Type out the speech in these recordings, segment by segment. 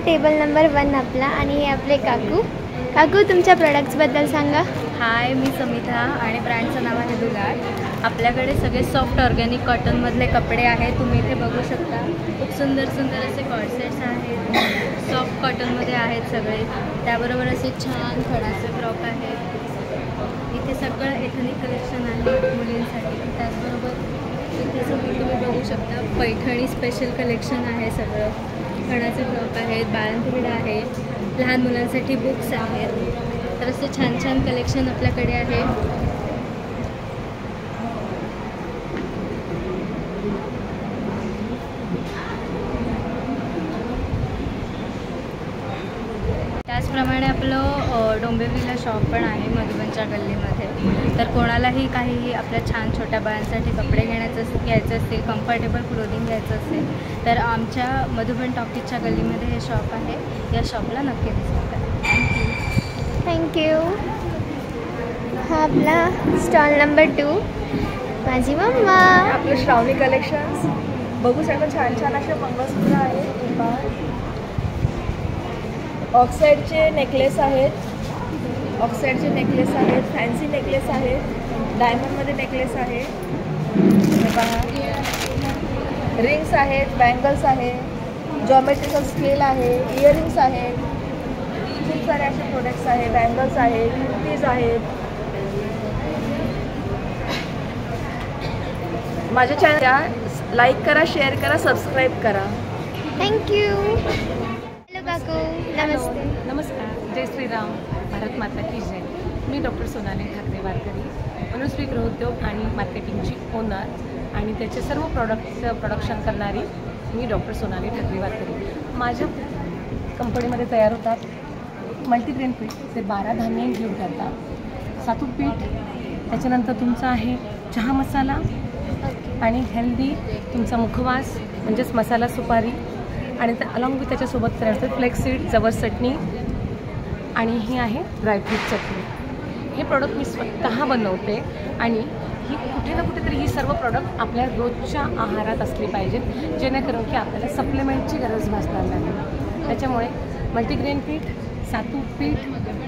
Table number 1 आपला आणि हे आपले काकू. काकू तुमच्या प्रोडक्ट्सबद्दल सांगा. हाय, मी समिता आणि ब्रँडचं नाव आहे दुलाट. आपल्याकडे सगळे सॉफ्ट ऑर्गॅनिक कॉटनमधले कपडे आहेत. तुम्ही इथे बघू शकता. खूप सुंदर सुंदर असे कॉर्सेट्स आहेत. सॉफ्ट कॉटनमध्ये आहेत सगळे. त्याबरोबर असे छान खणाचे फ्रॉक आहेत. इथे सगळं एथनिक कलेक्शन आहे मुलींसाठी. त्याचबरोबर इथे सगळं तुम्ही बघू शकता पैठणी स्पेशल कलेक्शन आहे. सगळं खणाचे फ्रॉक आहेत, बाळंतीविडा आहे, लहान मुलांसाठी बुक्स आहेत. तर असे छान छान कलेक्शन आपल्याकडे आहे. त्याचप्रमाणे आपलं डोंबिवलीला शॉप पण आहे मधुबनच्या गल्लीमध्ये. तर कोणालाही काहीही आपल्या छान छोट्या बाळांसाठी कपडे घ्यायचे असतील, कम्फर्टेबल क्लोदिंग घ्यायचं असेल तर आमच्या मधुबन टॉकीजच्या गल्लीमध्ये हे शॉप आहे. या शॉपला नक्की व्हिजिट करा. थँक्यू. हा आपला स्टॉल नंबर 2 माझी मम्मा. आपलं श्रावणी कलेक्शन्स बघू शकता. छान छान असे मंगळसूत्र आहेत. ऑक्साईडचे नेकलेस आहेत. फॅन्सी नेकलेस आहेत. डायमंडमध्ये नेकलेस आहे. हे पहा, रिंग्स आहेत, बँगल्स आहे, जॉमेट्रिकल स्केल आहे, इयरिंग्स आहेत. खूप सारे असे प्रोडक्ट्स आहेत. बँगल्स आहेत, कुर्तीज आहेत. माझ्या चॅनल लाईक करा, शेअर करा, सबस्क्राईब करा. थँक्यू. हॅलो काकू, नमस्ते. नमस्कार. जय श्रीराम. भारत माता की जय. मी डॉक्टर सोनाली ठाकरे वारकरी, अनुश्री गृहोद्योग आणि मार्केटिंगची ओनर आणि त्याचे सर्व प्रोडक्ट्सचं प्रोडक्शन करणारी मी डॉक्टर सोनाली ठाकरे वारकरी. माझ्या कंपनीमध्ये तयार होतात मल्टीग्रेन पीठ. ते 12 धान्य घेऊन करतात. सातू पीठ, त्याच्यानंतर तुमचा आहे चहा मसाला आणि हेल्दी तुमचा मुखवास म्हणजेच मसाला सुपारी आणि अलॉंग विथ त्याच्यासोबत तयार होतं फ्लेक्सीड, जवस चटणी आणि ही आहे ड्रायफ्रूट चटणी. हे प्रॉडक्ट मी स्वतः बनवते आणि ही कुठे ना कुठेतरी ही सर्व प्रॉडक्ट आपल्या रोजच्या आहारात असली पाहिजेत, जेणेकरून की आपल्याला सप्लिमेंटची गरज भासणार नाही. त्याच्यामुळे मल्टीग्रेन पीठ, सातू पीठ,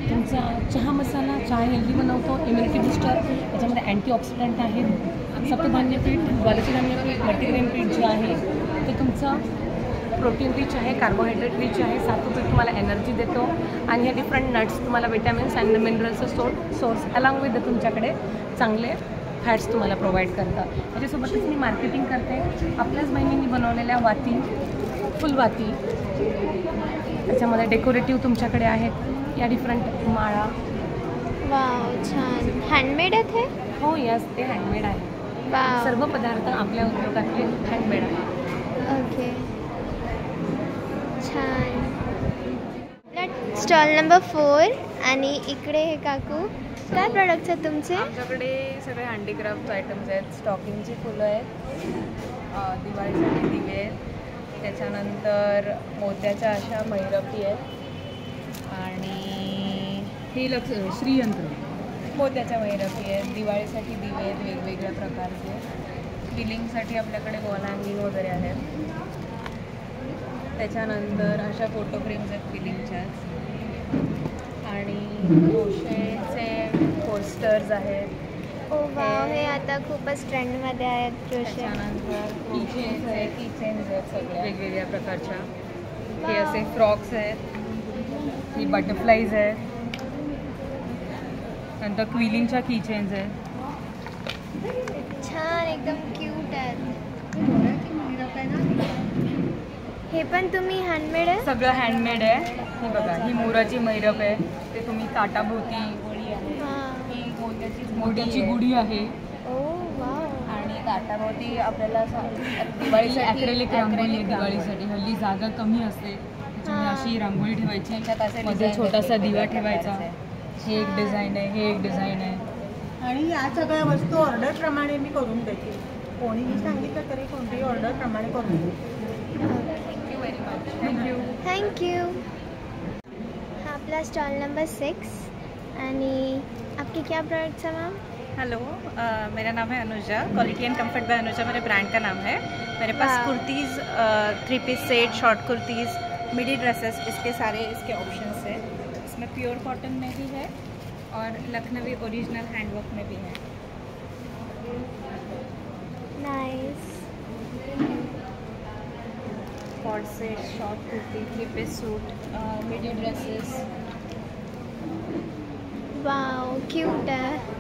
तुमचा चहा मसाला, चहा हेल्दी बनवतो, इम्युनिटी बूस्टर, त्याच्यामध्ये अँटीऑक्सिडंट आहेत. सप्तधान्य पीठ, द्वादशी धान्य पीठ, मल्टीग्रेन पीठ जे आहे ते तुमचं प्रोटीन रिच आहे, कार्बोहायड्रेट रिच आहे. सातू पीठ तुम्हाला एनर्जी देतो आणि हे डिफरंट नट्स तुम्हाला विटॅमिन्स आणि मिनरल्सचं सोर्स अलॉंग विथ तुमच्याकडे चांगले फॅट्स तुम्हाला प्रोव्हाइड करतात. त्याच्यासोबतच मी मार्केटिंग करते. आपल्याच बहिणींनी बनवलेल्या वाती, फुलवाती, त्याच्यामध्ये डेकोरेटिव्ह तुमच्याकडे आहेत. या डिफरंट माळा. वाव, छान. हँडमेड आहेत हे? हो, यस, ते हँडमेड आहे. वाव. सर्व पदार्थ आपल्या उद्योगातले हँडमेड आहे. ओके, छान. स्टॉल नंबर 4 आणि इकडे हे काकू काय प्रोडक्ट्स आहेत तुमचे? आमच्याकडे सगळे हँडीक्राफ्ट आयटम्स आहेत. स्टॉकिंगची फुलं आहेत, दिवाळीसाठी दिवे आहेत, त्याच्यानंतर मोत्याच्या अशा मैरपी आहेत आणि हे श्रीयंत्र मोत्याच्या मैरपी आहेत. दिवाळीसाठी दिवे आहेत वेगवेगळ्या प्रकारचे. फिलिंगसाठी आपल्याकडे वॉल हँगिंग वगैरे आहेत. त्याच्यानंतर अशा फोटो फ्रेम्स आहेत फिलिंगच्याच आणि क्रोशेचे पोस्टर्स आहेत. ओ वाव, हे आता खूपच ट्रेंडमध्ये आहेत क्रोशे. त्याच्यानंतर क्रोशेचे कीचेन्स आहेत सगळ्या वेगवेगळ्या प्रकारच्या. हे असे फ्रॉक्स आहेत, ही बटरफ्लाईज आहेत, नंतर क्विलिंगच्या कीचेन्स आहेत. छान, एकदम क्यूट आहेत. हे पण तुम्ही हँडमेड आहे? सगळं हँडमेड आहे. हे बघा, ही मोराची मैरप आहे, ते तुम्ही ताटाभोवती. ही मोत्याची गुढी आहे. ओ वाव. आणि ताटाभोवती आपल्याला दिवाळीसाठी ॲक्रेलिक रांगोळी आहे. दिवाळीसाठी हल्ली जागा कमी असते, त्याच्यामुळे अशी रांगोळी ठेवायची, मध्ये छोटासा दिवा ठेवायचा. हे एक डिझाईन आहे, हे एक डिझाईन आहे. आणि या सगळ्या वस्तू ऑर्डरप्रमाणे मी करून देते. कोणीही सांगितलं तरी कोणतीही ऑर्डरप्रमाणे करून देते. थँक्यू. हा आपला स्टॉल नंबर 6 आणि आपकी क्या प्रोडक्ट्स है मैम? हेलो, मेरा नाम है Anuja. Quality and comfort by Anuja मेरे ब्रांड का नाम है. मेरे पास kurtis, 3 piece set, short kurtis, midi dresses इसके सारे इसके ऑप्शंस हैं। इसमें प्योर कॉटन में भी है और लखनवी ओरिजिनल हैंडवर्क में भी है। Nice. Coord set, short kurti, 3-piece suit, midi dresses. Wow cute है।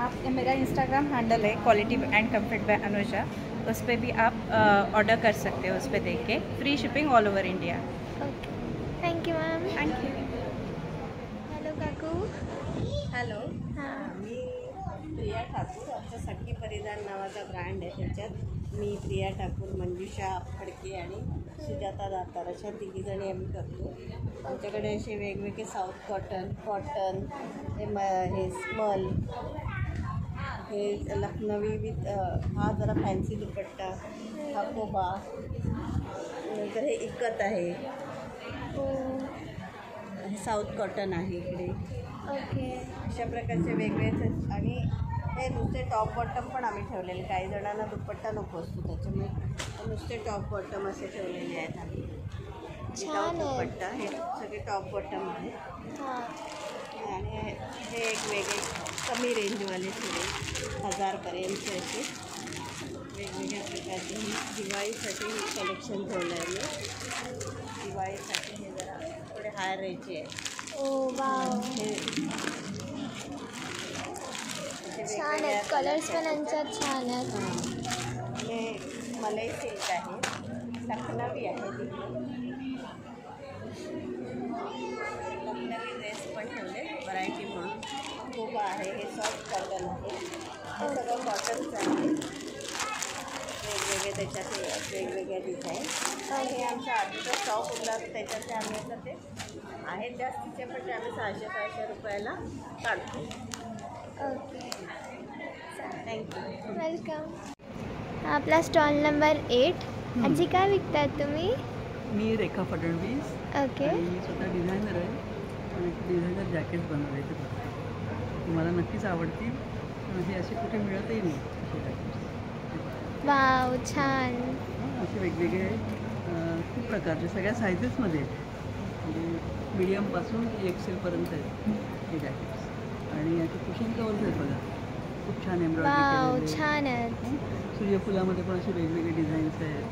आप मेरा इंस्टाग्राम हैंडल है quality and comfort by Anuja, उस पर भी आप ऑर्डर कर सकते हो। उस पर देख के free shipping all over India. Okay, thank you ma'am. Thank you. Hello काकू। हॅलो, हां, मी प्रिया ठाकूर. आमचा सखी परिधान नावाचा ब्रँड आहे. त्याच्यात मी प्रिया ठाकूर, मंजुषा फडके आणि सुजाता दातार अशा तिघीजणी आम्ही करतो. आमच्याकडे असे वेगवेगळे साऊथ कॉटन, हे स्मल, हे लखनवी विथ हा जरा फॅन्सी दुपट्टा, हा कोबा, नंतर हे इकत आहे, हे साऊथ कॉटन आहे इकडे. ओके. अशा प्रकारचे वेगवेगळे. आणि हे नुसते टॉप बॉटम पण आम्ही ठेवलेले. काही जणांना दुपट्टा नको असतो, त्याच्यामुळे नुसते टॉप बॉटम असे ठेवलेले आहेत आम्ही. छान आहे. दुपट्टा हे सगळे टॉप बॉटम आहेत. हां, आणि हे एक वेगळे कमी रेंजवाले थोडे 1000पर्यंतचे असे वेगवेगळ्या प्रकारचे. दिवाळीसाठी हे कलेक्शन ठेवलं आहे मी. दिवाळीसाठी हे जरा थोडे हाय रेंजचे आहे. ओ वाव, हे छान आहेत. कलर्स पण यांच्यात छान आहेत. हे मलई सिल्क आहे, लखनवी आहे. लखनवी ड्रेस पण ठेवले व्हरायटी म्हणून. खूप आहे. हे सॉफ्ट कॉटन आहे. हे सगळं कॉटनचं आहे. वेगवेगळे त्याच्यात हे वेगवेगळे डिझाईन. हे आमच्या आधीचा स्टॉक उरला, त्याच्यात आम्ही आता ते आहेत जास्तीचे, पण ते आम्ही 600 रुपयाला काढतो. Okay, thank you. वेलकम. आपला स्टॉल नंबर 8. आजी काय विकतात तुम्ही? मी रेखा फडणवीस. ओके. आणि मी स्वतः डिझायनर आहे आणि डिझायनर जॅकेट बनवायचे फक्त. तुम्हाला नक्कीच आवडतील. हे असे कुठे मिळतही नाही असे जॅकेट्स. वाव, छान. असे वेगवेगळे खूप प्रकारचे सगळ्या सायझेसमध्ये म्हणजे मीडियमपासून XL आहेत हे जॅकेट्स. आणि याचे कुशन कवर्स आहेत बघा, खूप छान वाव, एम्ब्रॉयडरी छान आहेत. सूर्यफुलामध्ये पण असे वेगवेगळे डिझाईन्स आहेत.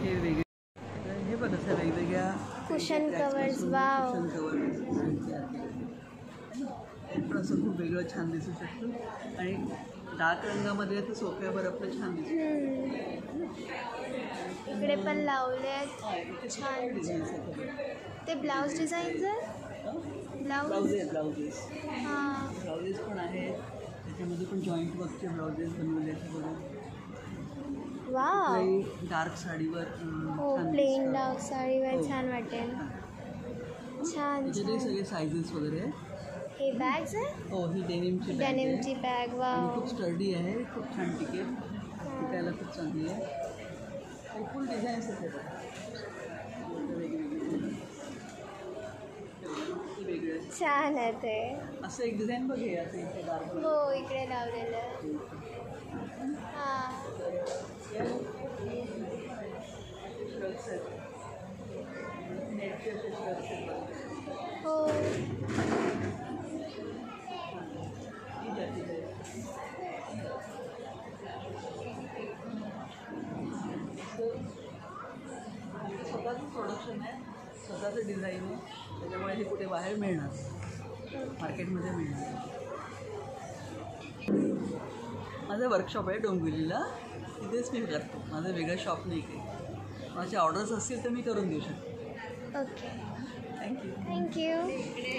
हे वेगळे हे बघा असं वेगवेगळ्या cushion covers. Wow, cushion covers हे पण असं खूप वेगळं छान दिसू शकतं. आणि डार्क रंगामध्ये तर सोफ्यावर आपलं छान दिसतं. इकडे पण लावले आहेत छान. डिझाईन्स आहेत. ते ब्लाऊज डिझाईन्स आहेत. ब्लाउजेस हां, ब्लाउजेस पण आहेत. त्याच्यामध्ये पण जॉईंट वर्कचे ब्लाउजेस बनवले आहेत बघा. वाव. डार्क साडीवर हो, छान प्लेन दिसतं. डार्क साडीवर हो. छान वाटेल. छान त्याच्यातही छान. सगळे सायझेस वगैरे आहेत. हे बॅग्स आहे. हो, ही डेनिमची बॅग आहे. डेनिमची बॅग. आणि वाव, खूप स्टर्डी आहे, खूप छान टिकायला खूप चांगली आहे. आणि फुल डिझाईन्स आहेत वेगळे. छान आहे ते. असं एक डिझाईन बघे असं इथे डार्क. हो, इकडे लावलेलं. हां, श्रग्स आहेत. नेटचे असे श्रग्स आहेत बघा. हो. ही जास्तीत आहे. स्वतःचं प्रोडक्शन आहे, स्वतःचं डिझाईन आहे. त्याच्यामुळे हे कुठे बाहेर मिळणार, मार्केटमध्ये मिळणार. माझं वर्कशॉप आहे डोंबिवलीला, तिथेच मी करतो. माझं वेगळं शॉप नाही काही. माझे ऑर्डर्स असतील तर मी करून देऊ शकतो. Okay, thank you. थँक्यू. इकडे